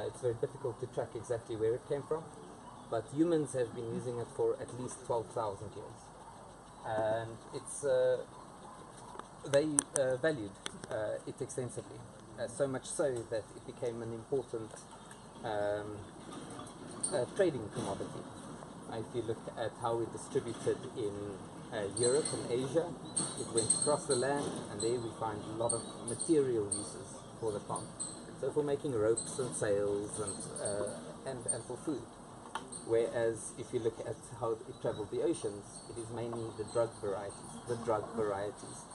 It's very difficult to track exactly where it came from, but humans have been using it for at least 12,000 years. And it's they valued it extensively, so much so that it became an important trading commodity. If you look at how it distributed in Europe and Asia, it went across the land, and there we find a lot of material uses for the plant. So for making ropes and sails and for food. Whereas if you look at how it traveled the oceans, it is mainly the drug varieties.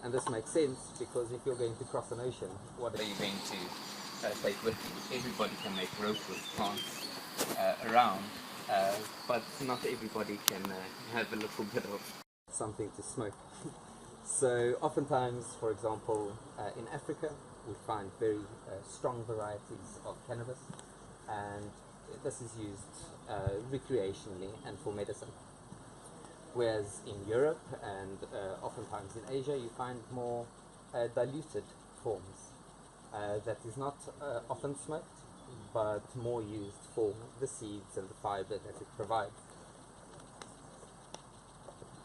And this makes sense because if you're going to cross an ocean, what are you going to take with you? Everybody can make rope with plants around, but not everybody can have a little bit of something to smoke. So oftentimes, for example, in Africa, we find very strong varieties of cannabis, and this is used recreationally and for medicine. Whereas in Europe and oftentimes in Asia, you find more diluted forms that is not often smoked, but more used for the seeds and the fiber that it provides.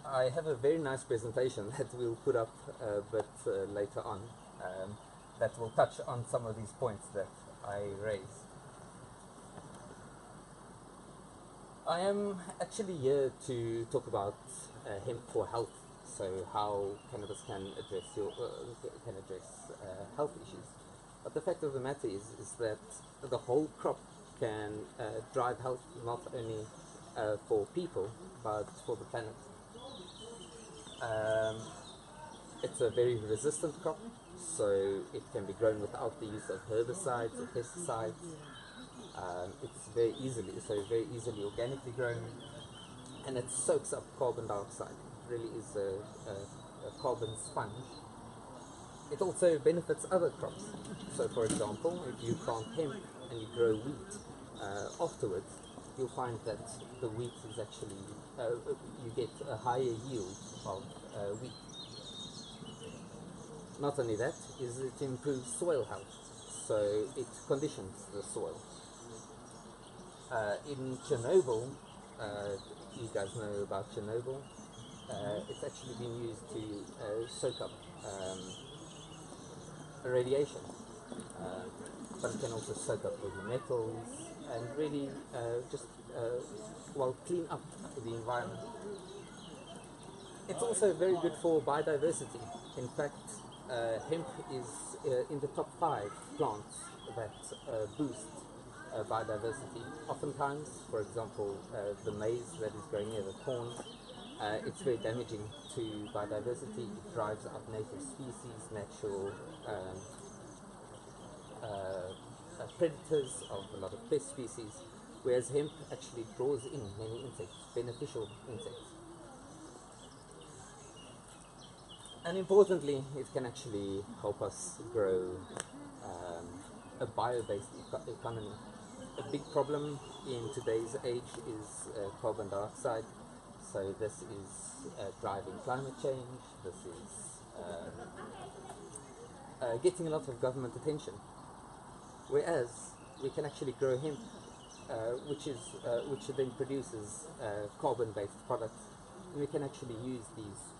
I have a very nice presentation that we'll put up a bit later on that will touch on some of these points that I raise. I am actually here to talk about hemp for health, so how cannabis can address health issues. But the fact of the matter is that the whole crop can drive health not only for people but for the planet. It's a very resistant crop, so it can be grown without the use of herbicides or pesticides. It's very easily organically grown, and it soaks up carbon dioxide. It really is a carbon sponge. It also benefits other crops. So for example, if you plant hemp and you grow wheat afterwards, you'll find that the wheat is actually, you get a higher yield of wheat. Not only that, it improves soil health, so it conditions the soil. In Chernobyl, you guys know about Chernobyl, it's actually been used to soak up radiation, but it can also soak up heavy metals and really clean up the environment. It's also very good for biodiversity. In fact, hemp is in the top 5 plants that boost biodiversity. Oftentimes, for example, the maize that is growing near the corn, it's very damaging to biodiversity. It drives out native species, natural predators of a lot of pest species, whereas hemp actually draws in many insects, beneficial insects. And importantly, it can actually help us grow a bio-based economy. A big problem in today's age is carbon dioxide. So this is driving climate change. This is getting a lot of government attention. Whereas we can actually grow hemp, which then produces carbon-based products, and we can actually use these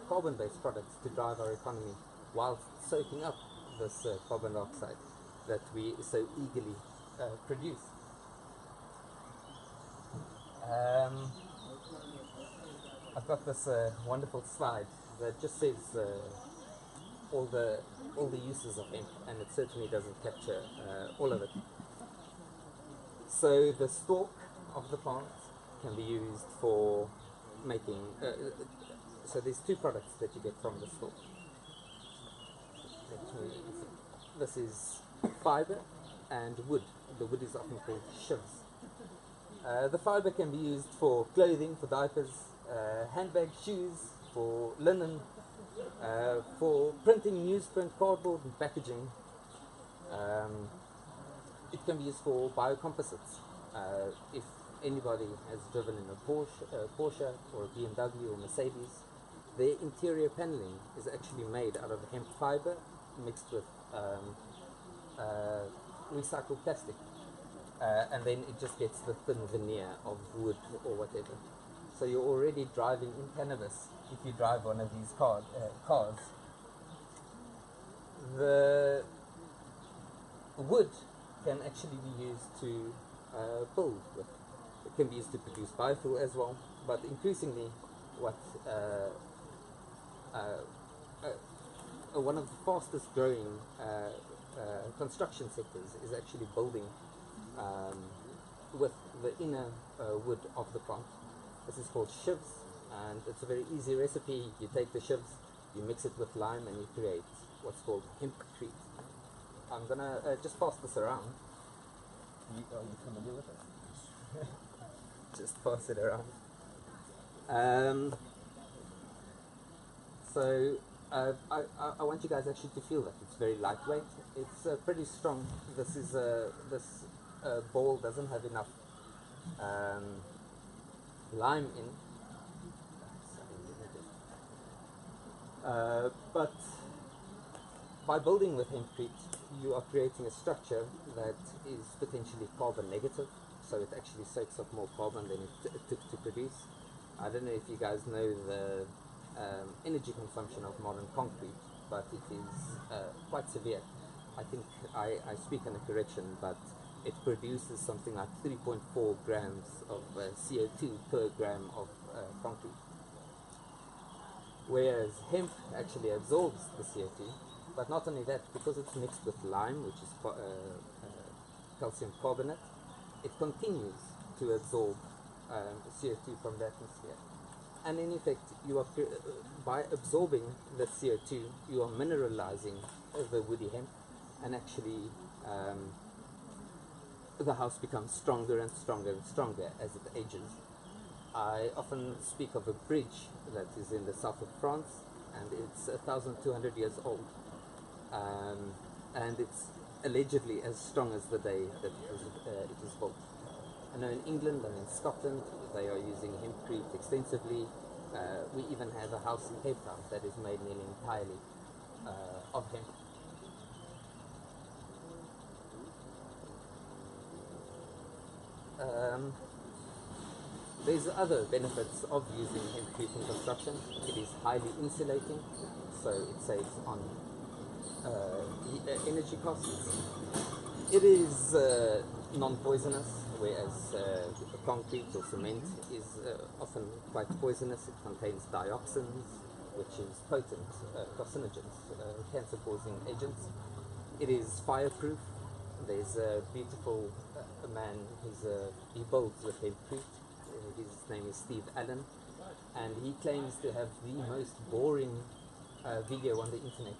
carbon-based products to drive our economy while soaking up this carbon dioxide that we so eagerly produce. I've got this wonderful slide that just says all the uses of hemp, and it certainly doesn't capture all of it. So the stalk of the plant can be used for making. So there's 2 products that you get from the stalk. This is fiber and wood. The wood is often called shivs. The fiber can be used for clothing, for diapers, handbags, shoes, for linen, for printing newsprint, cardboard and packaging. It can be used for biocomposites. If anybody has driven in a Porsche or a BMW or Mercedes, their interior paneling is actually made out of hemp fiber mixed with recycled plastic and then it just gets the thin veneer of wood or whatever. So you're already driving in cannabis if you drive one of these cars. The wood can actually be used to build with. It can be used to produce biofuel as well, but increasingly what one of the fastest growing construction sectors is actually building with the inner wood of the plant. This is called shivs, and it's a very easy recipe. You take the shivs, you mix it with lime, and you create what's called hempcrete. I'm gonna just pass this around. Are you familiar with it? Just pass it around. So I want you guys actually to feel that it's very lightweight. It's pretty strong. This is this ball doesn't have enough lime in, but by building with hempcrete, you are creating a structure that is potentially carbon negative, so it actually soaks up more carbon than it took to produce. I don't know if you guys know the energy consumption of modern concrete, but it is quite severe. I think I speak on a correction, but it produces something like 3.4 grams of CO2 per gram of concrete. Whereas hemp actually absorbs the CO2, but not only that, because it's mixed with lime, which is calcium carbonate, it continues to absorb CO2 from the atmosphere. And in effect, you are by absorbing the CO2, you are mineralizing the woody hemp, and actually the house becomes stronger and stronger and stronger as it ages. I often speak of a bridge that is in the south of France, and it's 1,200 years old, and it's allegedly as strong as the day that it was built. I know in England and in Scotland they are using hempcrete extensively. We even have a house in Cape Town that is made nearly entirely of hemp. There's other benefits of using hempcrete in construction. It is highly insulating, so it saves on energy costs. It is non-poisonous, whereas concrete or cement is often quite poisonous. It contains dioxins, which is potent carcinogens, cancer-causing agents. It is fireproof. There's a beautiful man, he builds with hempcrete. His name is Steve Allen, and he claims to have the most boring video on the internet.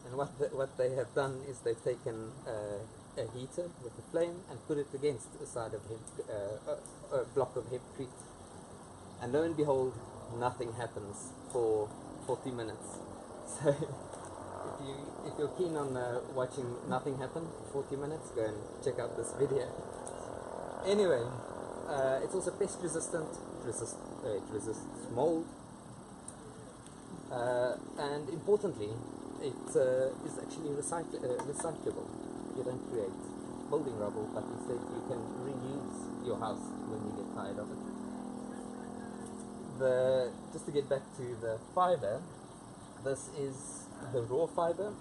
And what they have done is they've taken a heater with a flame and put it against a side of a block of hempcrete, and lo and behold, nothing happens for 40 minutes. So if you're keen on watching nothing happen for 40 minutes, go and check out this video. Anyway, it's also pest resistant. It resists mold, and importantly, it is actually recyclable. You don't create building rubble, but instead you can reuse your house when you get tired of it. Just to get back to the fiber, this is the raw fiber.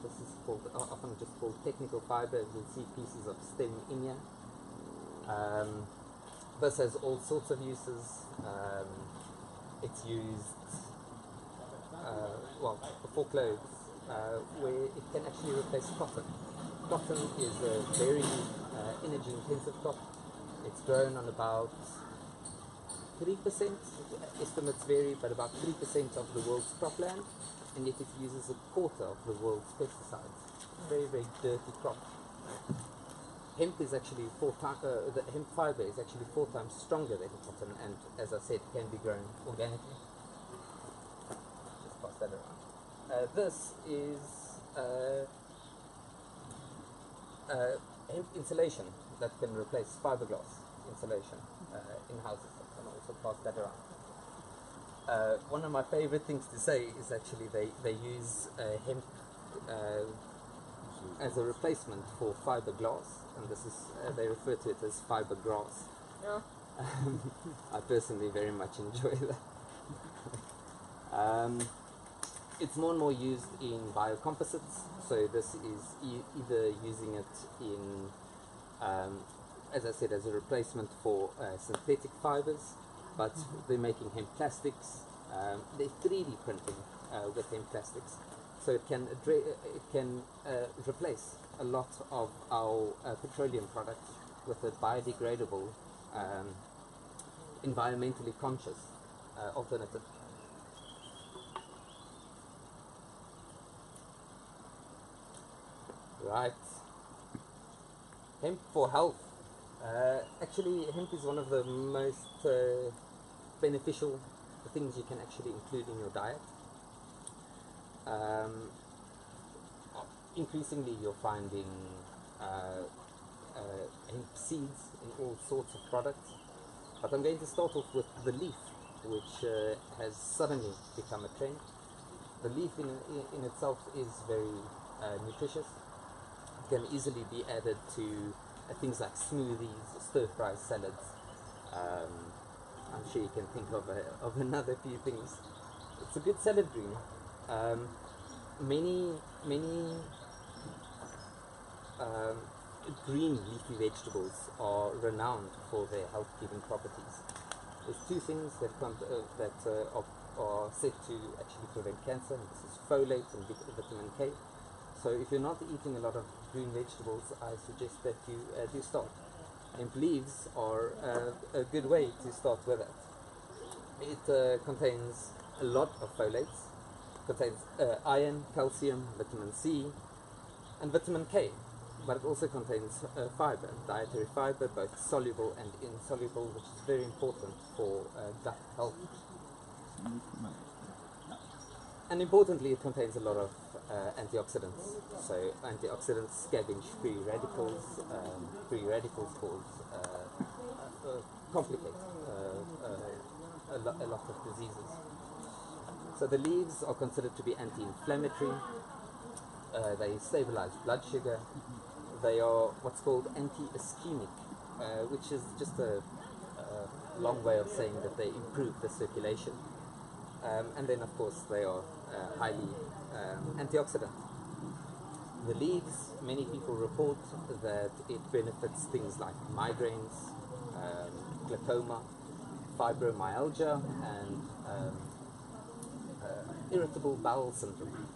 This is often just called technical fiber. You'll see pieces of stem in here. This has all sorts of uses. It's used for clothes, where it can actually replace cotton. Cotton is a very energy-intensive crop. It's grown on about 3%, estimates vary, but about 3% of the world's cropland, and yet it uses a quarter of the world's pesticides. Very, very dirty crop. Hemp is actually the hemp fiber is actually 4 times stronger than cotton, and as I said, can be grown organically. Just pass that around. This is hemp insulation that can replace fiberglass insulation in houses. I can also pass that around. One of my favorite things to say is actually they use hemp as a replacement for fiberglass, and this is they refer to it as fibergrass. Yeah. I personally very much enjoy that. It's more and more used in biocomposites, so this is either using it in, as I said, as a replacement for synthetic fibers, but they're making hemp plastics. They're 3D printing with hemp plastics, so it can replace a lot of our petroleum products with a biodegradable, environmentally conscious alternative. Right. Hemp for health. Actually, hemp is one of the most beneficial things you can actually include in your diet. Increasingly, you're finding hemp seeds in all sorts of products. But I'm going to start off with the leaf, which has suddenly become a trend. The leaf in itself is very nutritious. It can easily be added to things like smoothies, stir-fry salads. I'm sure you can think of another few things. It's a good salad green. Many green leafy vegetables are renowned for their health-giving properties. There's two things that are said to actually prevent cancer, and this is folate and vitamin K. So if you're not eating a lot of green vegetables, I suggest that you do start. Hemp leaves are a good way to start with it. It contains a lot of folates, contains iron, calcium, vitamin C, and vitamin K, but it also contains fiber, dietary fiber, both soluble and insoluble, which is very important for gut health. And importantly, it contains a lot of antioxidants. So antioxidants scavenge free radicals. Free radicals complicate a lot of diseases. So the leaves are considered to be anti-inflammatory. They stabilize blood sugar. They are what's called anti-ischemic, which is just a long way of saying that they improve the circulation. And then, of course, they are highly antioxidant. The leaves, many people report that it benefits things like migraines, glaucoma, fibromyalgia, and irritable bowel syndrome.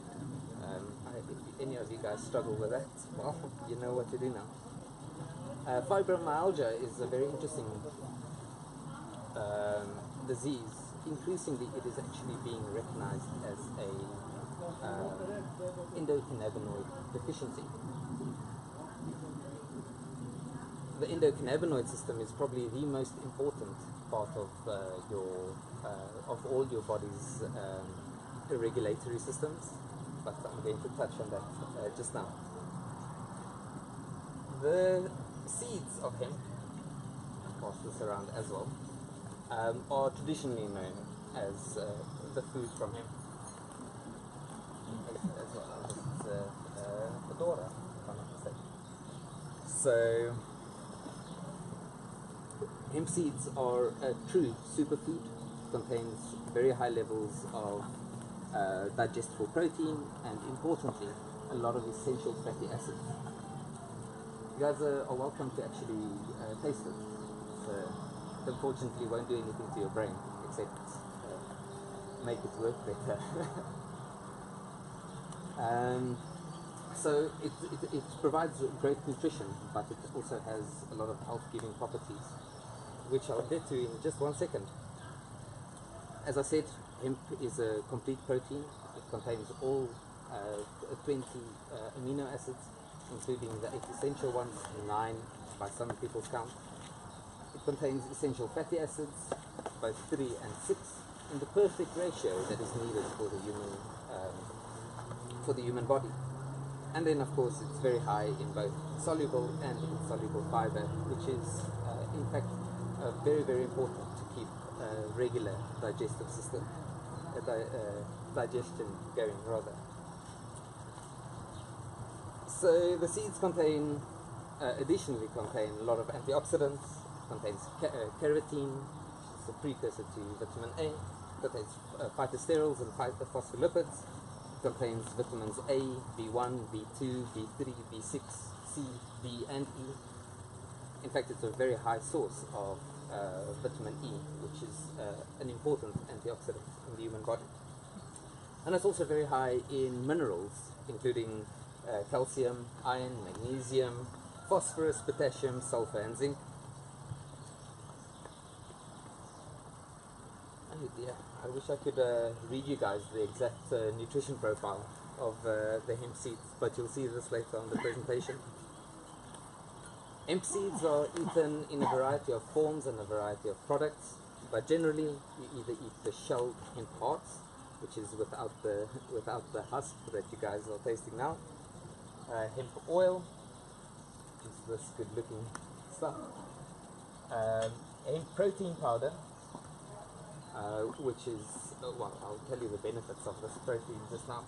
If any of you guys struggle with that, well, you know what to do now. Fibromyalgia is a very interesting disease. Increasingly, it is actually being recognized as a endocannabinoid deficiency. The endocannabinoid system is probably the most important part of all your body's regulatory systems, but I'm going to touch on that just now. The seeds of hemp, I'll pass this around as well, are traditionally known as the food from hemp. As well. This is fedora, if I'm not mistaken. So, hemp seeds are a true superfood. Contains very high levels of digestible protein and, importantly, a lot of essential fatty acids. You guys are welcome to actually taste it. Unfortunately, won't do anything to your brain except make it work better. So it provides great nutrition, but it also has a lot of health-giving properties, which I'll get to in just 1 second. As I said, hemp is a complete protein. It contains all 20 amino acids, including the 8 essential ones, 9 by some people's count. It contains essential fatty acids, both 3 and 6, in the perfect ratio that is needed for the human body. And then, of course, it's very high in both soluble and insoluble fiber, which is, in fact, very, very important to keep regular digestive system, digestion going, rather. So the seeds additionally contain a lot of antioxidants, contains keratin, it's a precursor to vitamin A, contains phytosterols and phospholipids, contains vitamins A, B1, B2, B3, B6, C, D, and E. In fact, it's a very high source of vitamin E, which is an important antioxidant in the human body. And it's also very high in minerals, including calcium, iron, magnesium, phosphorus, potassium, sulfur, and zinc. Oh dear, I wish I could read you guys the exact nutrition profile of the hemp seeds, but you'll see this later on the presentation. Hemp seeds are eaten in a variety of forms and a variety of products, but generally you either eat the shelled hemp hearts, which is without the husk that you guys are tasting now, hemp oil, which is this good looking stuff, hemp protein powder, which is, well, I'll tell you the benefits of this protein just now,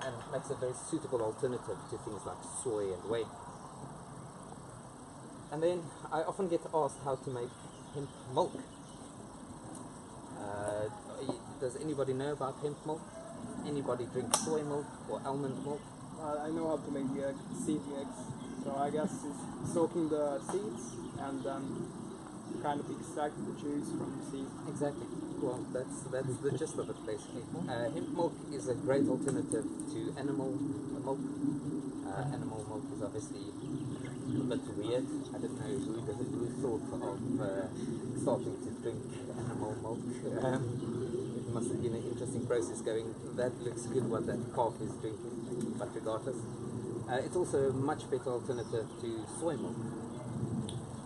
and makes a very suitable alternative to things like soy and whey. And then I often get asked how to make hemp milk. Does anybody know about hemp milk? Anybody drink soy milk or almond milk? I know how to make seed eggs. So I guess it's soaking the seeds and then kind of extract the juice from the seed. Exactly. Well, that's the gist of it basically. Hemp milk is a great alternative to animal milk. Animal milk is obviously a bit weird. I don't know who thought of starting to drink animal milk. It must have been an interesting process going, that looks good what that calf is drinking, but regardless. It's also a much better alternative to soy milk.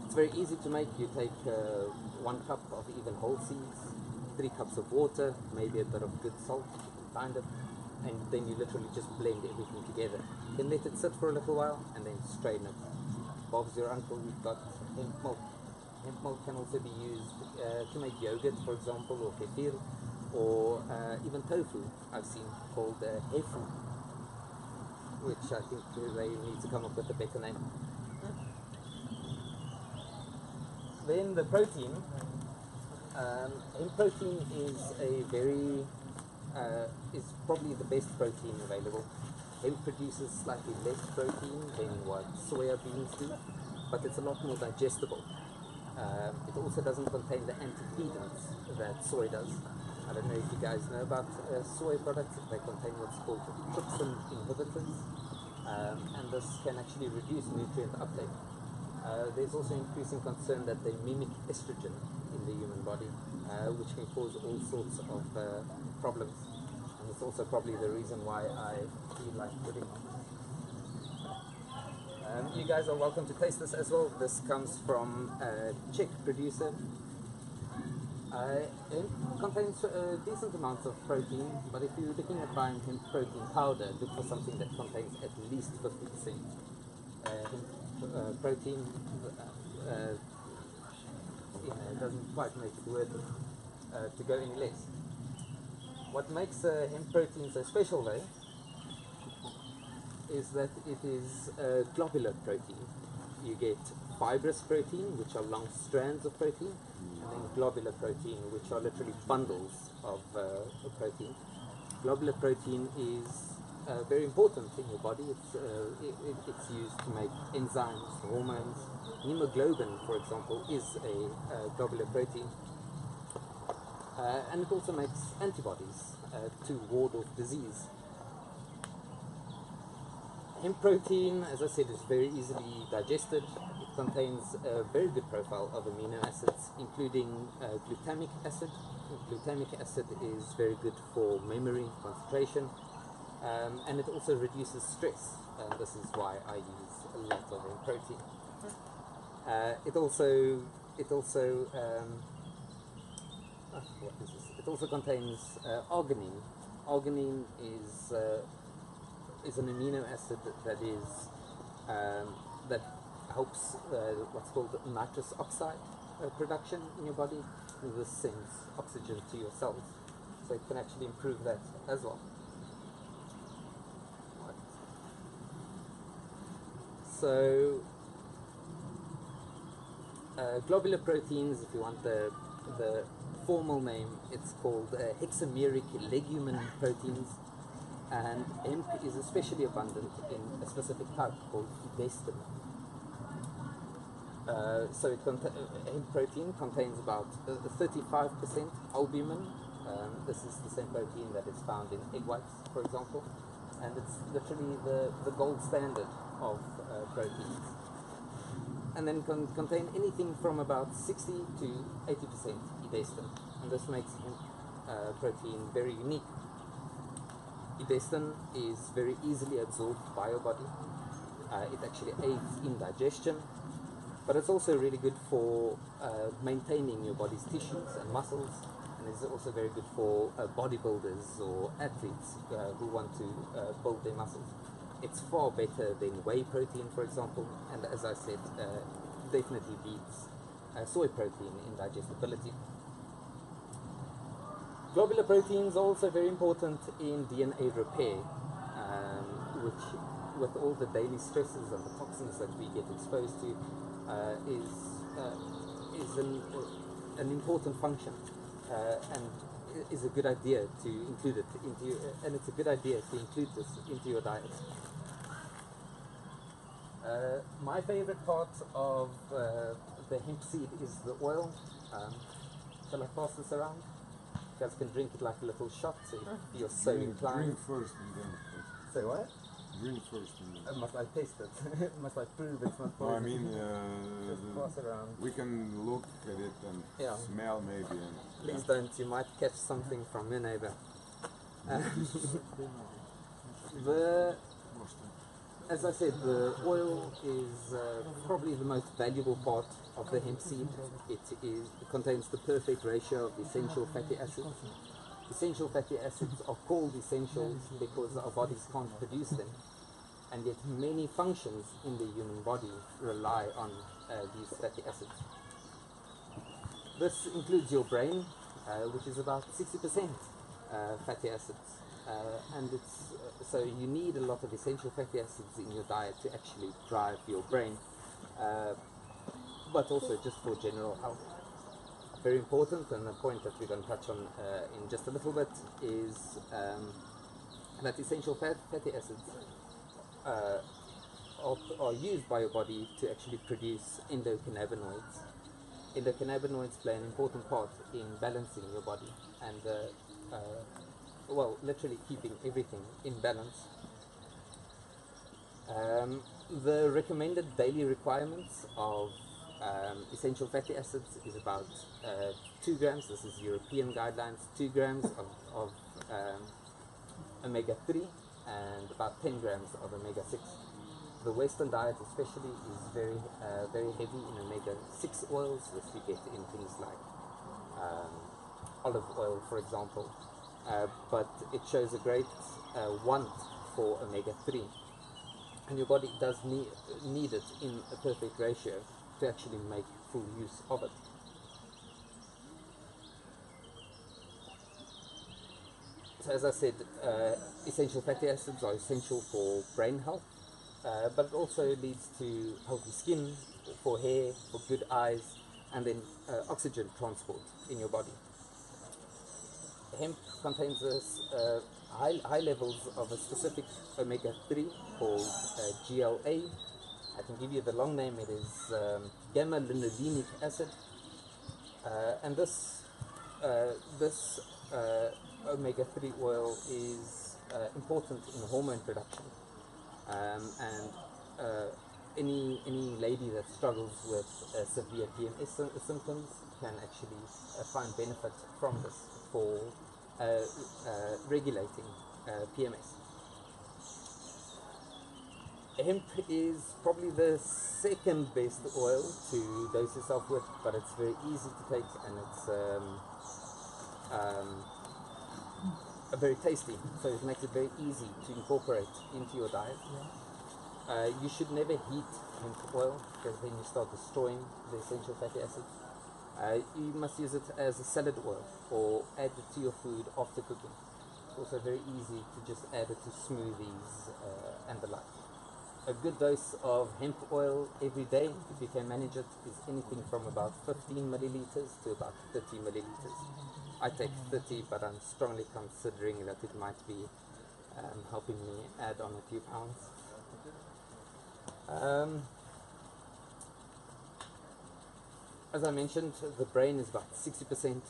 It's very easy to make. You take 1 cup of even whole seeds, 3 cups of water, maybe a bit of good salt, you can find it, and then you literally just blend everything together. You can let it sit for a little while and then strain it. Bob's your uncle, we've got hemp milk. Hemp milk can also be used to make yogurt, for example, or kefir, or even tofu, I've seen, called hefu, which I think they need to come up with a better name. Then the protein. Hemp protein is probably the best protein available. Hemp produces slightly less protein than what soya beans do, but it's a lot more digestible. It also doesn't contain the antioxidants that soy does. I don't know if you guys know about soy products. They contain what's called trypsin inhibitors, and this can actually reduce nutrient uptake. There's also increasing concern that they mimic estrogen in the human body, which can cause all sorts of problems. And it's also probably the reason why I feel like putting on. You guys are welcome to taste this as well. This comes from a Czech producer. It contains decent amounts of protein, but if you're looking at buying hemp protein powder, look for something that contains at least 50% hemp protein. It doesn't quite make it worth it to go any less. What makes hemp protein so special though is that it is globular protein. You get fibrous protein, which are long strands of protein, and then globular protein, which are literally bundles of protein. Globular protein is very important in your body. It's used to make enzymes, hormones. Hemoglobin, for example, is a globular protein. And it also makes antibodies to ward off disease. Hemp protein, as I said, is very easily digested. It contains a very good profile of amino acids, including glutamic acid. Glutamic acid is very good for memory, concentration, and it also reduces stress. And this is why I use a lot of hemp protein. It also contains arginine. Arginine is an amino acid that helps what's called nitrous oxide production in your body. And this sends oxygen to your cells, so it can actually improve that as well. So globular proteins, if you want the formal name, it's called hexameric legumin proteins, and hemp is especially abundant in a specific type called edestin. So hemp protein contains about 35% albumin. This is the same protein that is found in egg whites, for example, and it's literally the gold standard of proteins. And then contain anything from about 60 to 80% edestin, and this makes hemp protein very unique. Edestin is very easily absorbed by your body. It actually aids in digestion, but it's also really good for maintaining your body's tissues and muscles, and is also very good for bodybuilders or athletes who want to build their muscles. It's far better than whey protein, for example, and as I said, definitely beats soy protein in digestibility. Globular proteins are also very important in DNA repair, which, with all the daily stresses and the toxins that we get exposed to, is an important function, and is a good idea to include it into, and it's a good idea to include this into your diet. My favorite part of the hemp seed is the oil. Shall I pass this around? You guys can drink it like a little shot if you're so inclined. Drink first and then taste. Say what? Drink first and then. Must I taste it? Must I prove it's not No, poison? I mean, Just pass around. we can look at it and smell maybe. And, Please don't, you might catch something from your neighbor. As I said, the oil is probably the most valuable part of the hemp seed. It contains the perfect ratio of essential fatty acids. Essential fatty acids are called essentials because our bodies can't produce them, and yet many functions in the human body rely on these fatty acids. This includes your brain, which is about 60% fatty acids, and so you need a lot of essential fatty acids in your diet to actually drive your brain, but also just for general health. Very important, and a point that we're going to touch on in just a little bit is that essential fatty acids are used by your body to actually produce endocannabinoids. Endocannabinoids play an important part in balancing your body and well, literally keeping everything in balance. The recommended daily requirements of essential fatty acids is about 2 grams, this is European guidelines, 2 grams of omega-3 and about 10 grams of omega-6. The Western diet especially is very heavy in omega-6 oils, which we get in things like olive oil, for example, but it shows a great want for omega-3, and your body does need it in a perfect ratio to actually make full use of it. So as I said, essential fatty acids are essential for brain health, but it also leads to healthy skin, for hair, for good eyes, and then oxygen transport in your body. Hemp contains this high levels of a specific omega-3 called GLA. I can give you the long name. It is gamma-linolenic acid, and this omega-3 oil is important in hormone production, and any lady that struggles with severe PMS symptoms can actually find benefit from this for regulating PMS. Hemp is probably the second best oil to dose yourself with, but it's very easy to take, and it's very tasty, so it makes it very easy to incorporate into your diet. You should never heat hemp oil, because then you start destroying the essential fatty acids. You must use it as a salad oil or add it to your food after cooking. It's also very easy to just add it to smoothies and the like. a good dose of hemp oil every day, if you can manage it, is anything from about 15 milliliters to about 30 milliliters. I take 30, but I'm strongly considering that it might be helping me add on a few pounds. As I mentioned, the brain is about 60%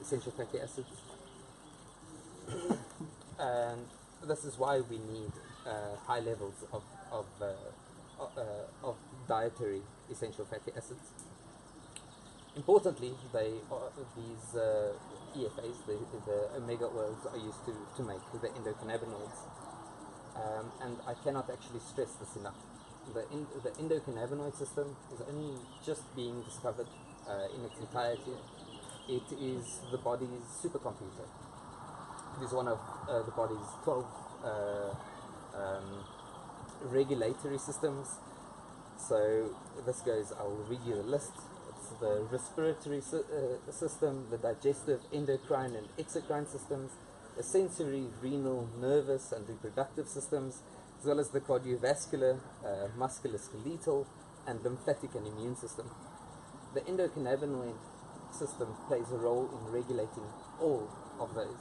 essential fatty acids. And this is why we need high levels of dietary essential fatty acids. Importantly, these EFAs, the omega oils, are used to make the endocannabinoids. And I cannot actually stress this enough. The endocannabinoid system is only just being discovered in its entirety. It is the body's supercomputer. It is one of the body's 12 regulatory systems. So this goes, I'll read you the list. It's the respiratory system, the digestive, endocrine and exocrine systems, the sensory, renal, nervous and reproductive systems, as well as the cardiovascular, musculoskeletal and lymphatic and immune system. The endocannabinoid system plays a role in regulating all of those.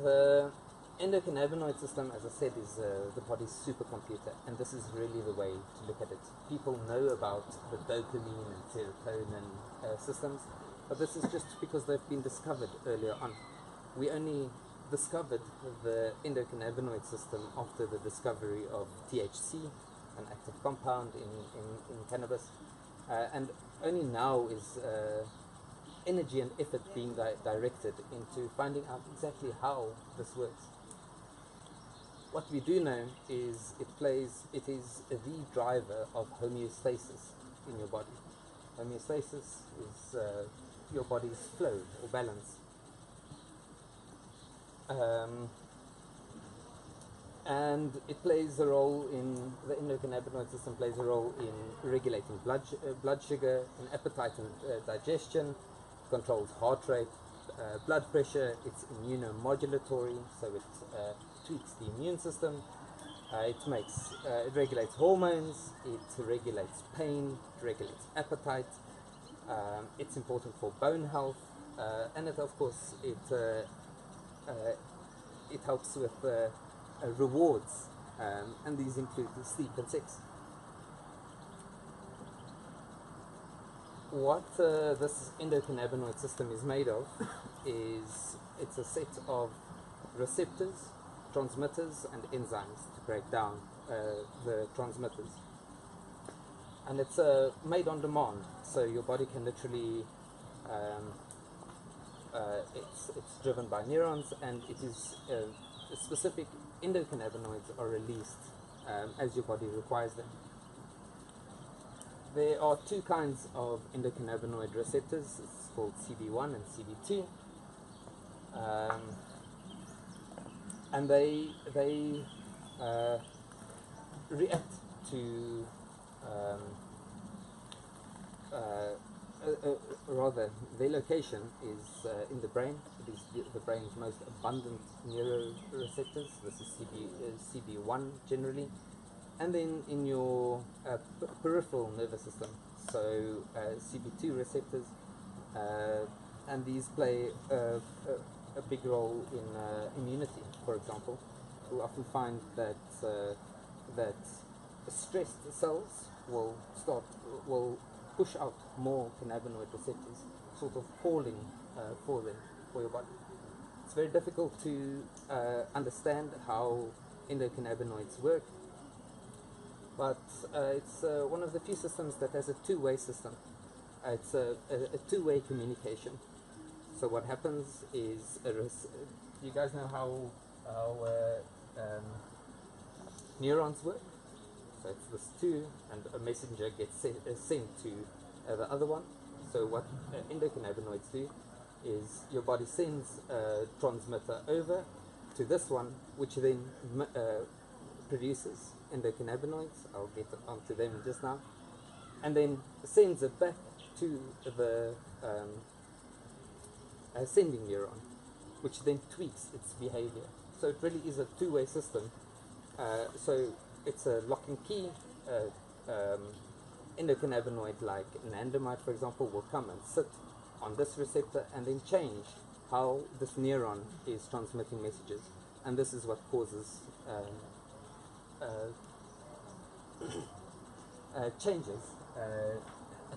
The endocannabinoid system, as I said, is the body's supercomputer, and this is really the way to look at it. People know about the dopamine and serotonin systems, but this is just because they've been discovered earlier on. We only discovered the endocannabinoid system after the discovery of THC, an active compound in cannabis, and only now is energy and effort being directed into finding out exactly how this works. What we do know is it is the driver of homeostasis in your body. Homeostasis is your body's flow or balance. And it plays a role in, the endocannabinoid system plays a role in regulating blood sugar, in appetite and digestion, controls heart rate, blood pressure, it's immunomodulatory, so it tweaks the immune system, it regulates hormones, it regulates pain, it regulates appetite, it's important for bone health, and it, of course, it helps with rewards, and these include sleep and sex. What this endocannabinoid system is made of is it's a set of receptors, transmitters and enzymes to break down the transmitters. And it's made on demand, so your body can literally, it's driven by neurons, and it is specific endocannabinoids are released as your body requires them. There are two kinds of endocannabinoid receptors. It's called CB1 and CB2, and they react to rather their location is in the brain. It is the brain's most abundant neuroreceptors. This is CB1 generally. And then in your peripheral nervous system, so CB2 receptors, and these play a big role in immunity. For example, we often find that that stressed cells will push out more cannabinoid receptors, sort of calling for them for your body. It's very difficult to understand how endocannabinoids work. But it's one of the few systems that has a two-way system. It's a two-way communication. So what happens is, you guys know how neurons work? So it's this two, and a messenger gets sent to the other one. So what endocannabinoids do is your body sends a transmitter over to this one, which then produces endocannabinoids. I'll get onto them just now, and then sends it back to the sending neuron, which then tweaks its behavior. So it really is a two-way system. So it's a lock and key. Endocannabinoid like anandamide, for example, will come and sit on this receptor and then change how this neuron is transmitting messages. And this is what causes changes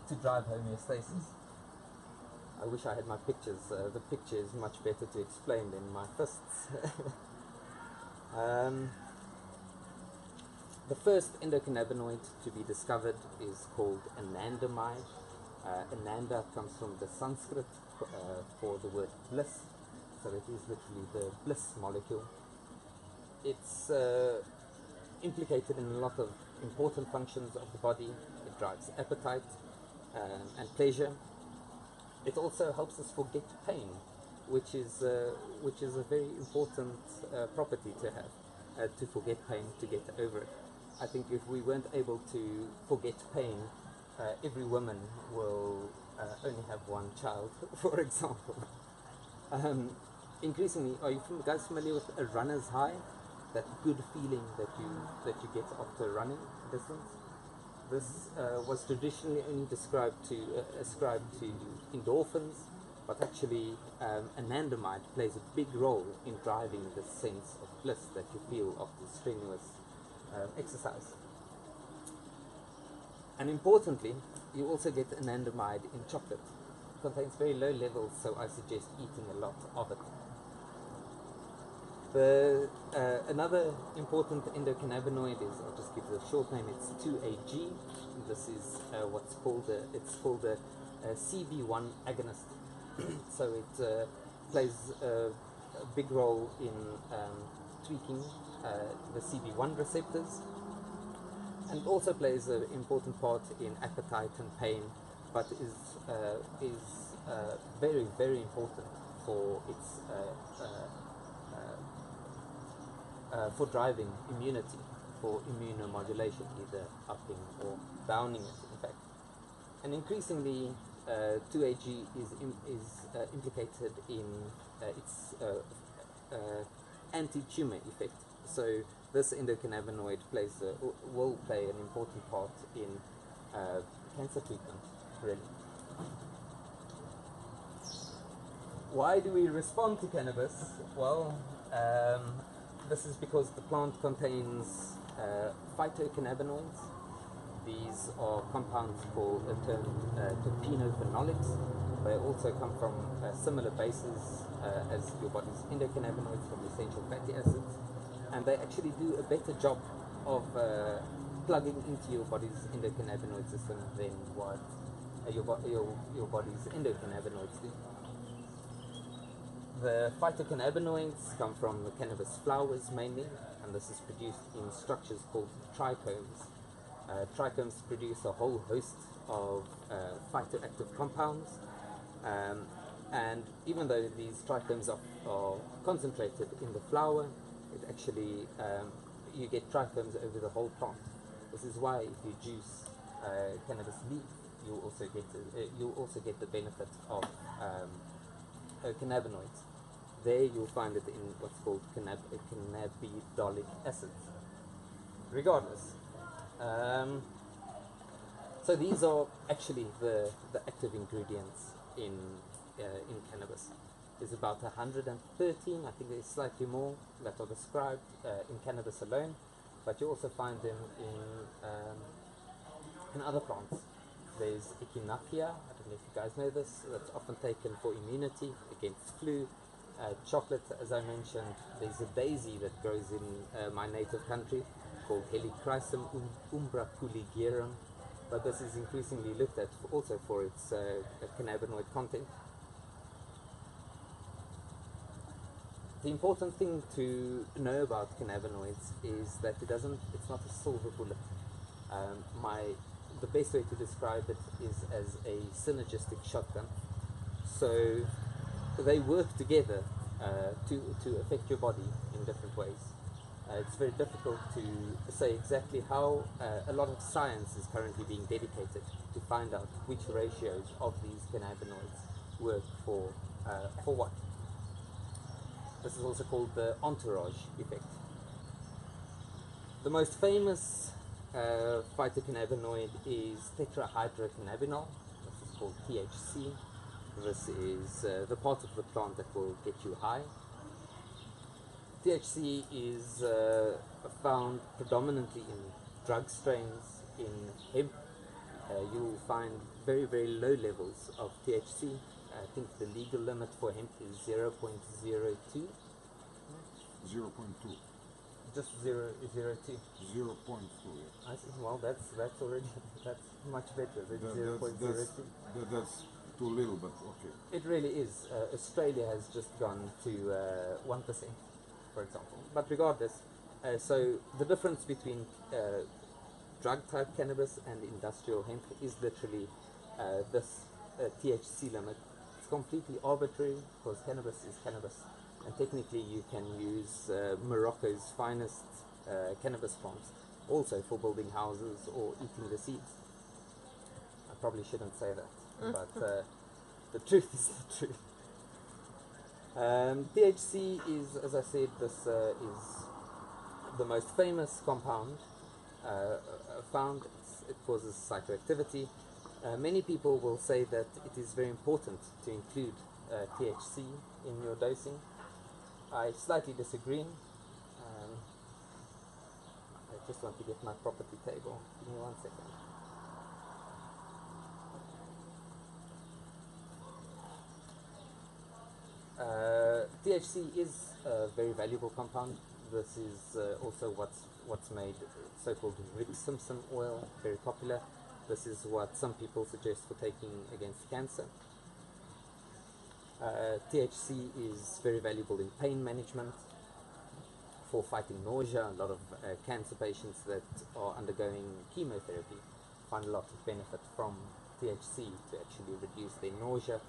to drive homeostasis. I wish I had my pictures. The picture is much better to explain than my fists. The first endocannabinoid to be discovered is called anandamide. Ananda comes from the Sanskrit for the word bliss, so it is literally the bliss molecule. It's implicated in a lot of important functions of the body. It drives appetite and pleasure. It also helps us forget pain, which is a very important property to have, to forget pain, to get over it. I think if we weren't able to forget pain, every woman will only have one child, for example. Increasingly, are you guys familiar with a runner's high? That good feeling that you get after running distance? This was traditionally only ascribed to endorphins, but actually anandamide plays a big role in driving the sense of bliss that you feel after strenuous exercise. And importantly, you also get anandamide in chocolate. It contains very low levels, so I suggest eating a lot of it. Another important endocannabinoid is, I'll just give the short name, it's 2-AG. This is what's called a CB1 agonist. So it plays a big role in tweaking the CB1 receptors, and also plays an important part in appetite and pain, but is very, very important for its for driving immunity, for immunomodulation, either upping or downing it, in fact. And increasingly, 2-AG is implicated in its anti-tumor effect. So this endocannabinoid will play an important part in cancer treatment, really. Why do we respond to cannabis? Well, this is because the plant contains phytocannabinoids. These are compounds termed terpenophenolics. They also come from similar bases as your body's endocannabinoids, from essential fatty acids, and they actually do a better job of plugging into your body's endocannabinoid system than what your body's endocannabinoids do. The phytocannabinoids come from the cannabis flowers mainly, and this is produced in structures called trichomes. Trichomes produce a whole host of phytoactive compounds, and even though these trichomes are concentrated in the flower, it actually you get trichomes over the whole plant. This is why if you juice cannabis leaf, you also get the benefit of cannabinoids. There you'll find it in what's called cannabidolic acid. Regardless, so these are actually the active ingredients in cannabis. There's about 113, I think there's slightly more, that are described in cannabis alone, but you also find them in other plants. There's echinacea, I don't know if you guys know this, that's often taken for immunity against flu. Chocolate, as I mentioned. There's a daisy that grows in my native country called Helichrysum umbraculigerum, but this is increasingly looked at also for its cannabinoid content. The important thing to know about cannabinoids is that it's not a silver bullet. The best way to describe it is as a synergistic shotgun. So they work together to affect your body in different ways. It's very difficult to say exactly how. A lot of science is currently being dedicated to find out which ratios of these cannabinoids work for what. This is also called the entourage effect. The most famous phytocannabinoid is tetrahydrocannabinol. This is called THC. This is the part of the plant that will get you high. THC is found predominantly in drug strains. In hemp, you will find very, very low levels of THC. I think the legal limit for hemp is 0.02. 0.2. Just 0.02. 0.2, yeah. I see. Well, that's already that's much better than 0.02. That's too little, but okay. It really is. Australia has just gone to 1%, for example. But regardless, so the difference between drug-type cannabis and industrial hemp is literally this THC limit. It's completely arbitrary because cannabis is cannabis, and technically you can use Morocco's finest cannabis plants also for building houses or eating the seeds. I probably shouldn't say that, but the truth is the truth. THC is, as I said, this is the most famous compound found. It causes psychoactivity. Many people will say that it is very important to include THC in your dosing. I slightly disagree. I just want to get my property table. Give me 1 second. THC is a very valuable compound. This is also what's made so-called Rick Simpson oil very popular. This is what some people suggest for taking against cancer. THC is very valuable in pain management, for fighting nausea. A lot of cancer patients that are undergoing chemotherapy find a lot of benefit from THC to actually reduce their nausea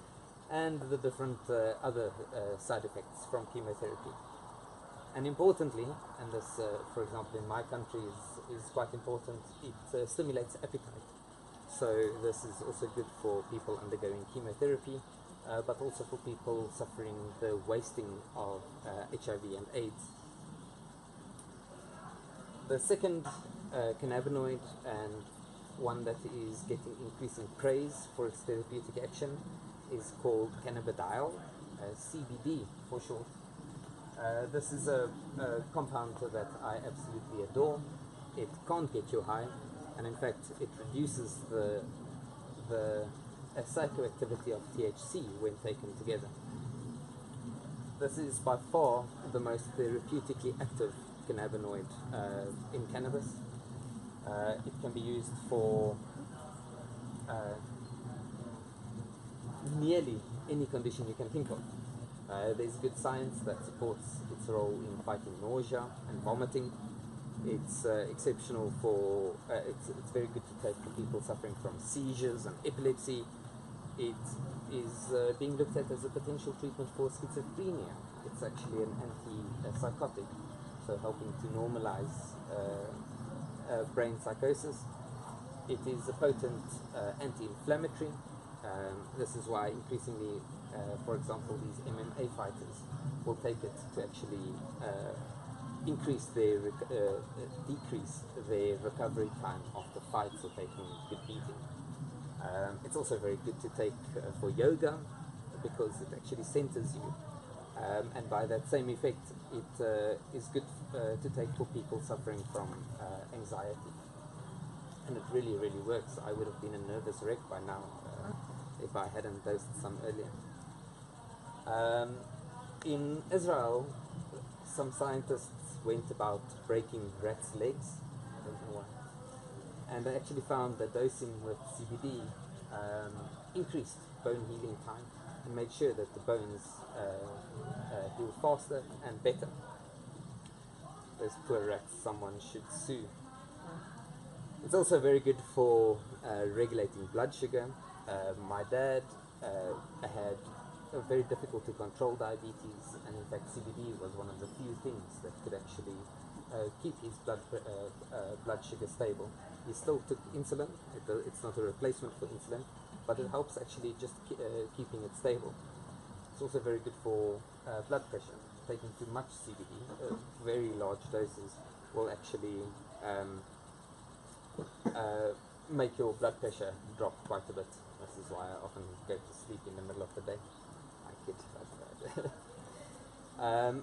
and the different other side effects from chemotherapy. And importantly, and this, for example, in my country is quite important, it stimulates appetite. So this is also good for people undergoing chemotherapy, but also for people suffering the wasting of HIV and AIDS. The second cannabinoid, and one that is getting increasing praise for its therapeutic action, is called Cannabidiol Cbd for short. This is a compound that I absolutely adore. It can't get you high, and in fact it reduces the psychoactivity of THC when taken together. This is by far the most therapeutically active cannabinoid in cannabis. It can be used for nearly any condition you can think of. There's good science that supports its role in fighting nausea and vomiting. It's exceptional for, it's very good to take for people suffering from seizures and epilepsy. It is being looked at as a potential treatment for schizophrenia. It's actually an antipsychotic, so helping to normalize brain psychosis. It is a potent anti-inflammatory. This is why increasingly, for example, these MMA fighters will take it to actually increase their decrease their recovery time after fights or taking good beating. It's also very good to take for yoga because it actually centers you, and by that same effect, it is good to take for people suffering from anxiety. And it really, really works. I would have been a nervous wreck by now if I hadn't dosed some earlier. In Israel, some scientists went about breaking rats' legs, I don't know why, and they actually found that dosing with CBD increased bone healing time and made sure that the bones heal faster and better. Those poor rats, someone should sue. It's also very good for regulating blood sugar. My dad had a very difficult to control diabetes, and in fact CBD was one of the few things that could actually keep his blood sugar stable. He still took insulin. It's not a replacement for insulin, but it helps actually just keeping it stable. It's also very good for blood pressure. taking too much CBD, very large doses, will actually make your blood pressure drop quite a bit. This is why I often go to sleep in the middle of the day. I kid, that's bad.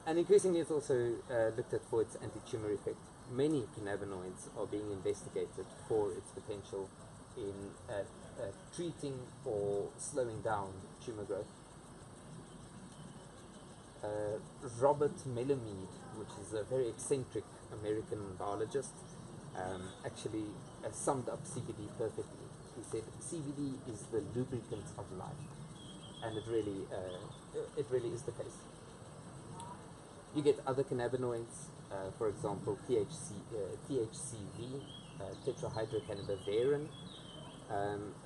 And increasingly it's also looked at for its anti-tumor effect. Many cannabinoids are being investigated for its potential in treating or slowing down tumor growth. Robert Melamede, which is a very eccentric American biologist, actually summed up CBD perfectly. He said CBD is the lubricant of life, and it really is the case. You get other cannabinoids, for example THCV, tetrahydrocannabivarin.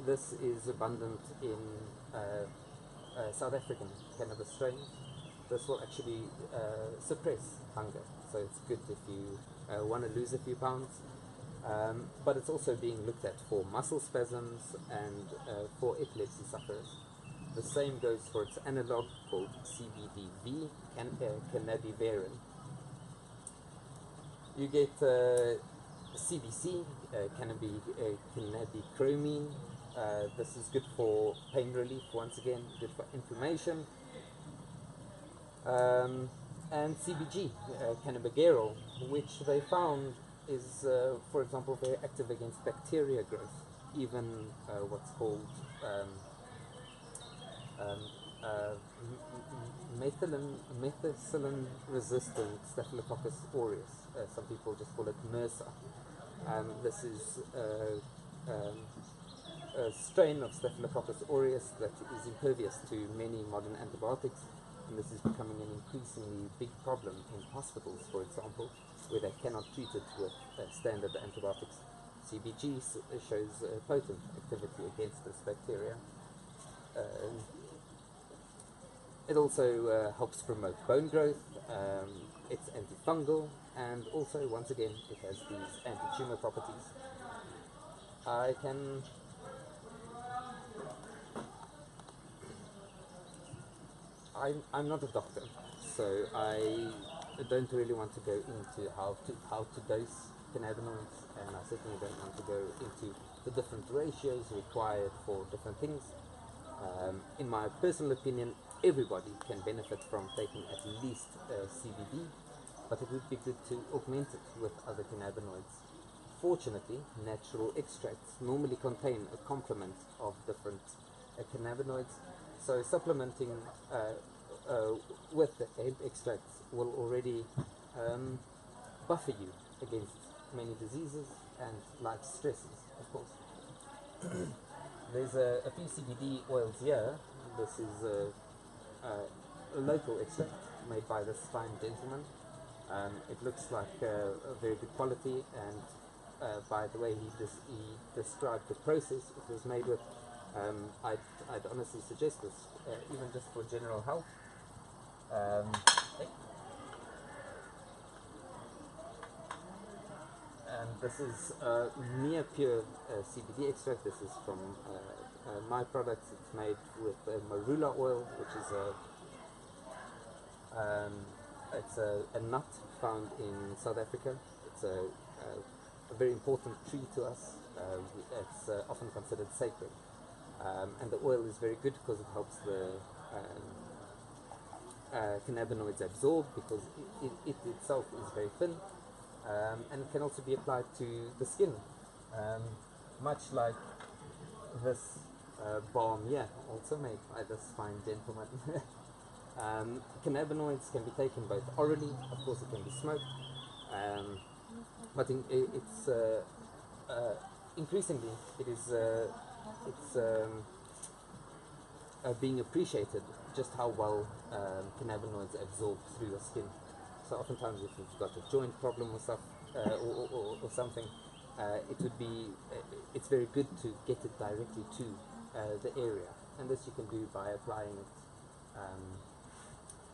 This is abundant in South African cannabis strains. This will actually suppress hunger, so it's good if you want to lose a few pounds. But it's also being looked at for muscle spasms and for epilepsy sufferers. The same goes for its analog called CBDV, cannabivarin. You get CBC, cannabichromine. This is good for pain relief, once again, good for inflammation. And CBG, cannabigerol, which they found is, for example, very active against bacteria growth, even what's called methicillin-resistant Staphylococcus aureus. Some people just call it MRSA. This is a strain of Staphylococcus aureus that is impervious to many modern antibiotics, and this is becoming an increasingly big problem in hospitals, for example, where they cannot treat it with standard antibiotics. CBG shows potent activity against this bacteria. It also helps promote bone growth, it's antifungal, and also, once again, it has these anti-tumor properties. I'm not a doctor, so I don't really want to go into how to dose cannabinoids, and I certainly don't want to go into the different ratios required for different things. In my personal opinion, everybody can benefit from taking at least CBD, but it would be good to augment it with other cannabinoids. Fortunately, natural extracts normally contain a complement of different cannabinoids, so supplementing with the hemp extracts will already buffer you against many diseases and life stresses, of course. There's a few CBD oils here. This is a local extract made by this fine gentleman. It looks like a very good quality, and by the way he described the process it was made with, I'd honestly suggest this, even just for general health. And this is near pure CBD extract. This is from my products. It's made with marula oil, which is a nut found in South Africa. It's a very important tree to us. It's often considered sacred. And the oil is very good because it helps the cannabinoids absorb, because it itself is very thin. And it can also be applied to the skin, much like this balm here, also made by this fine gentleman. Cannabinoids can be taken both orally, of course it can be smoked, but it's increasingly it's being appreciated just how well cannabinoids absorb through the skin. So oftentimes if you've got a joint problem or stuff, or something, it's very good to get it directly to the area, and this you can do by applying it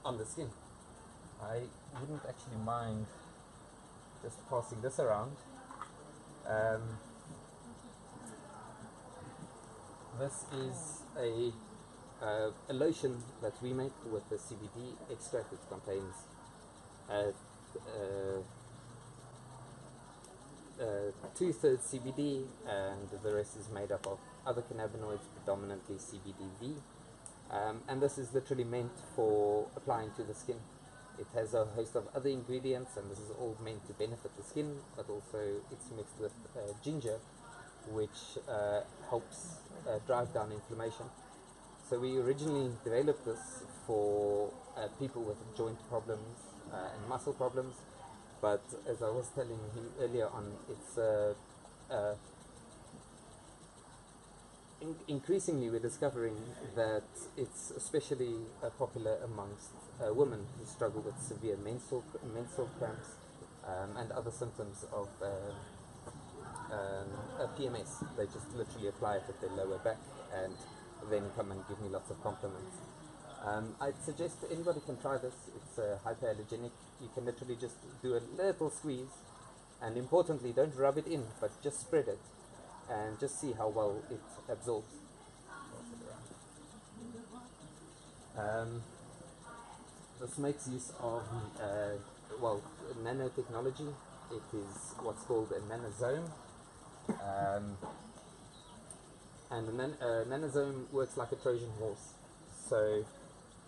on the skin. I wouldn't actually mind just passing this around. This is a a lotion that we make with the CBD extract. It contains 2/3 CBD, and the rest is made up of other cannabinoids, predominantly CBDV. And this is literally meant for applying to the skin. It has a host of other ingredients, and this is all meant to benefit the skin, but also it's mixed with ginger, which helps drive down inflammation. So we originally developed this for people with joint problems and muscle problems, but as I was telling him earlier on, it's increasingly we're discovering that it's especially popular amongst women who struggle with severe menstrual cramps and other symptoms of PMS. They just literally apply it at their lower back and then come and give me lots of compliments. I'd suggest anybody can try this. It's hypoallergenic. You can literally just do a little squeeze, and importantly, don't rub it in, but just spread it and just see how well it absorbs. This makes use of nanotechnology. It is what's called a nanosome, and a nanosome works like a Trojan horse. So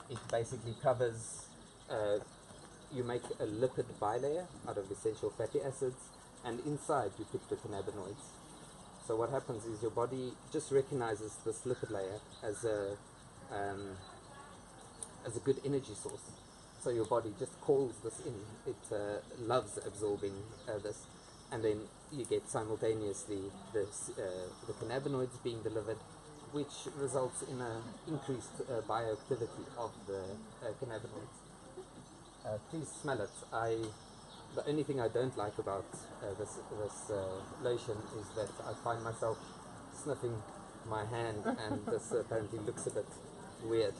it basically covers, you make a lipid bilayer out of essential fatty acids, and inside you put the cannabinoids. So what happens is your body just recognizes this lipid layer as a good energy source. So your body just calls this in. It loves absorbing this, and then you get simultaneously the cannabinoids being delivered, which results in an increased bioactivity of the cannabinoids. Please smell it. The only thing I don't like about this lotion is that I find myself sniffing my hand, and this apparently looks a bit weird.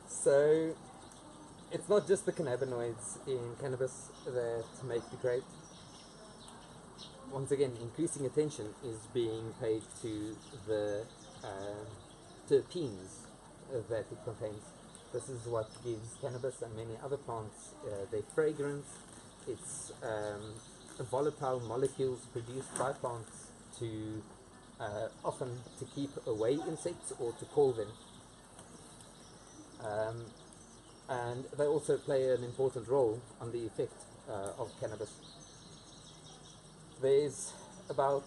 So it's not just the cannabinoids in cannabis that make it great. Once again, increasing attention is being paid to the terpenes that it contains. This is what gives cannabis and many other plants their fragrance. It's volatile molecules produced by plants to often to keep away insects or to call them. And they also play an important role on the effect of cannabis. There's about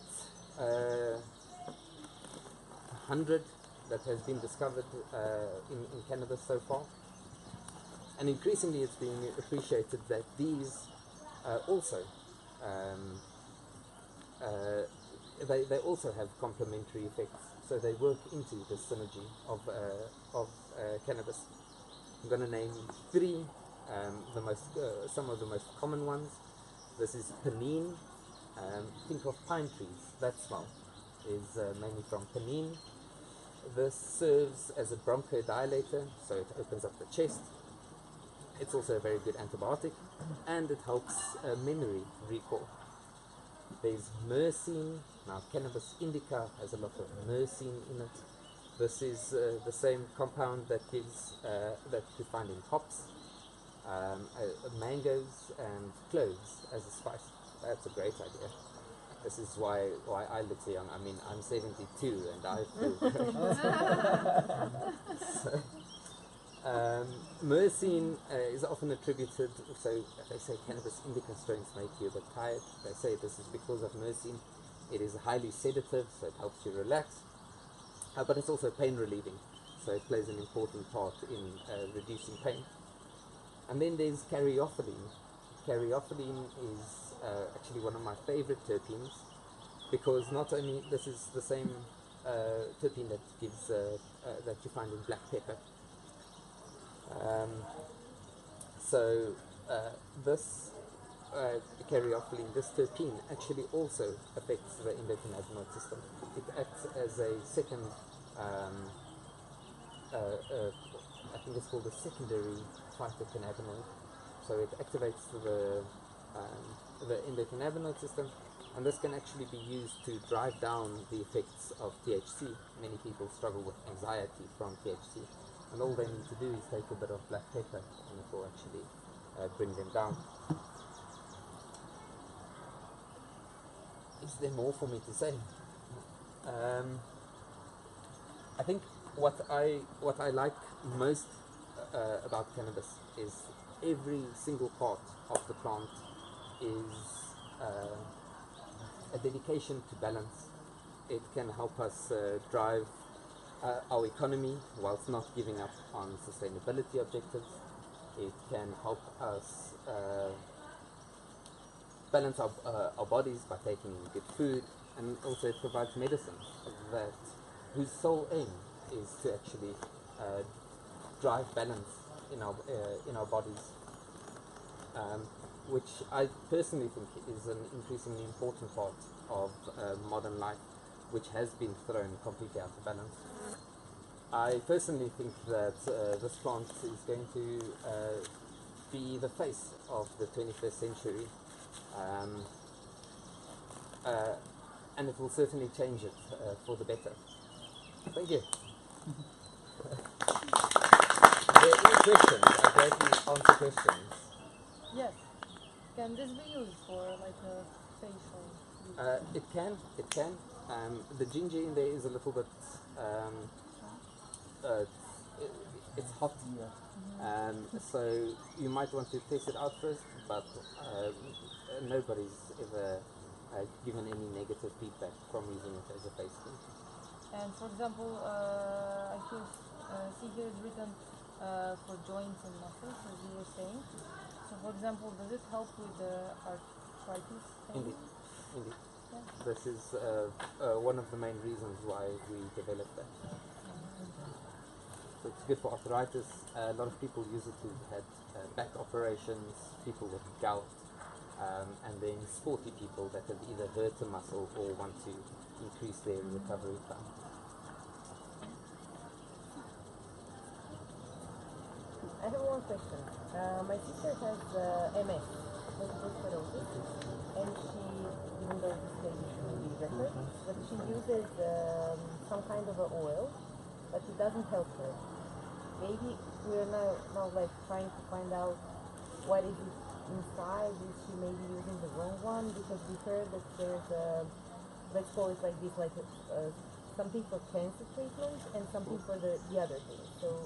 100 that has been discovered in cannabis so far, and increasingly it's being appreciated that these also they also have complementary effects, so they work into the synergy of cannabis. I'm going to name three, some of the most common ones. This is pinene. Think of pine trees. That smell is mainly from pinene. This serves as a bronchodilator, so it opens up the chest. It's also a very good antibiotic, and it helps memory recall. There's myrcene. Now, cannabis indica has a lot of myrcene in it. This is the same compound that gives that you find in hops, mangoes, and cloves as a spice. That's a great idea. This is why I look so young. I mean, I'm 72 and I feel great. So, myrcene is often attributed, so they say cannabis indica strains make you a bit tired. They say this is because of myrcene. It is highly sedative, so it helps you relax. But it's also pain relieving, so it plays an important part in reducing pain. And then there's caryophyllene. Caryophyllene is actually one of my favorite terpenes, because not only this is the same terpene that gives that you find in black pepper. So this caryophyllene, this terpene, actually also affects the endocannabinoid system. It acts as a second, I think it's called a secondary phytocannabinoid. So it activates the endocannabinoid system, And this can actually be used to drive down the effects of THC. Many people struggle with anxiety from THC, and all they need to do is take a bit of black pepper and it will actually bring them down. Is there more for me to say? I think what I like most about cannabis is every single part of the plant is a dedication to balance. It can help us drive our economy whilst not giving up on sustainability objectives. It can help us balance our bodies by taking good food, and also it provides medicine that whose sole aim is to actually drive balance in our bodies, which I personally think is an increasingly important part of modern life, which has been thrown completely out of balance. I personally think that this plant is going to be the face of the 21st century, and it will certainly change it for the better. Thank you. Are there any questions? I'm glad to answer questions. Yes. Can this be used for like a facial? It can. The ginger in there is a little bit. It's hot, so you might want to test it out first. But nobody's ever given any negative feedback from using it as a face cream. And for example, I could see here it's written for joints and muscles, as you were saying. So, for example, does it help with the arthritis? Indeed. Yeah. This is one of the main reasons why we developed that. So it's good for arthritis. A lot of people use it who've had back operations, people with gout, and then sporty people that have either hurt a muscle or want to increase their recovery time. I have one question. My sister has MS, multiple sclerosis, and she, even though this lady should be better, but she uses some kind of an oil, but it doesn't help her. Maybe we're now like trying to find out what is it inside. Is she maybe using the wrong one? Because we heard that there's let's call it like this, like something for cancer treatment and something for the other thing. So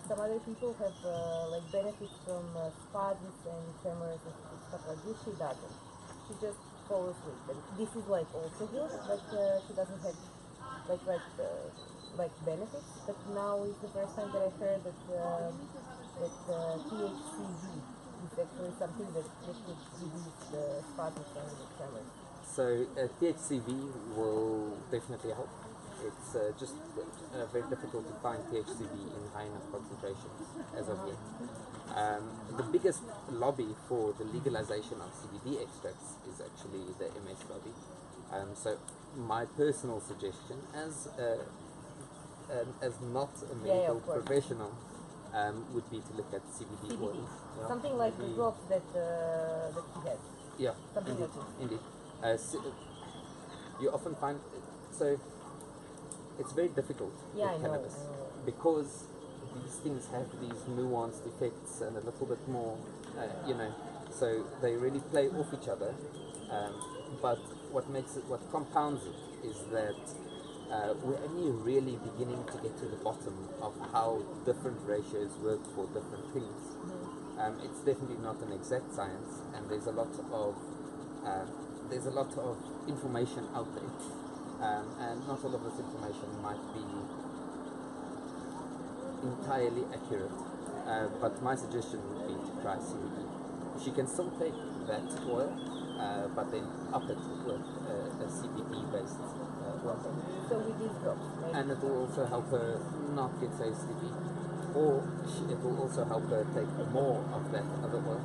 some other people have like benefits from spasms and tremors and stuff like this. She doesn't. She just falls asleep. And this is like also good, but she doesn't have like benefits. But now is the first time that I heard that THCV is actually something that could reduce the spasms and the tremors. So THCV will definitely help. It's just very difficult to find THCV in high enough concentrations as of yet. The biggest lobby for the legalization of CBD extracts is actually the MS lobby. So my personal suggestion, as not a medical professional, would be to look at CBD oils. Yeah. Something like the drops that he has. Yeah, something indeed, like this. indeed. You often find so. It's very difficult with cannabis because these things have these nuanced effects and a little bit more, so they really play off each other. But what compounds it is that we're only really beginning to get to the bottom of how different ratios work for different things. It's definitely not an exact science, and there's a lot of information out there. And not all of this information might be entirely accurate, but my suggestion would be to try CBD. She can still take that oil, but then up it with a CBD-based oil. So with these drops, right? And it will also help her not get so sleepy, or it will also help her take more of that other oil.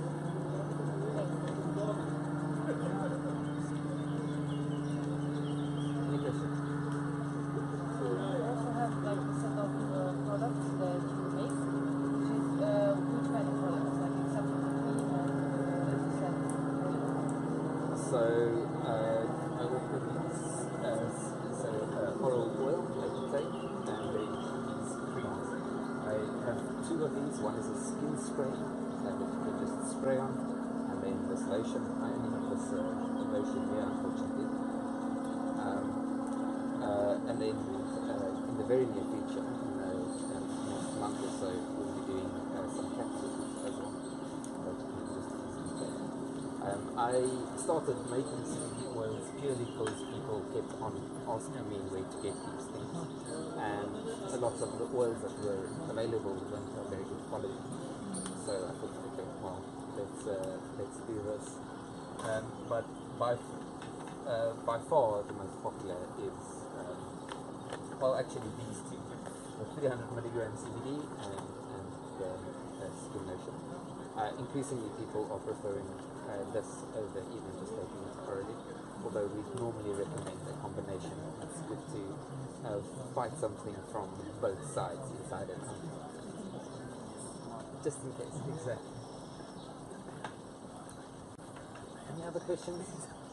two of these. One is a skin spray that you can just spray on, and then this lotion. I only have this lotion here, unfortunately. And then in the very near future, in the next month or so, we'll be doing some capsules as well. That you can just easily take. I started making CBD oils purely because people kept on asking me where to get these things, and a lot of the oils that were available weren't of very good quality. So I thought, okay, well, let's do this. But by far the most popular is actually these two, the 300 milligram CBD and the skin lotion. Increasingly people are preferring this over even just taking it orally, although we normally recommend a combination. It's good to fight something from both sides, inside and out. Just in case, exactly. Any other questions?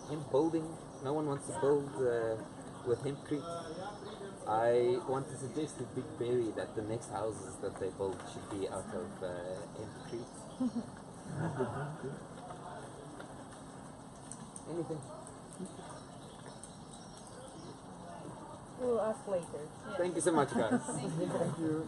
Hemp building? No one wants to build with hempcrete? I want to suggest to Big Berry that the next houses that they build should be out of hempcrete. Anything? We'll ask later. Thank you so much, guys. Thank you.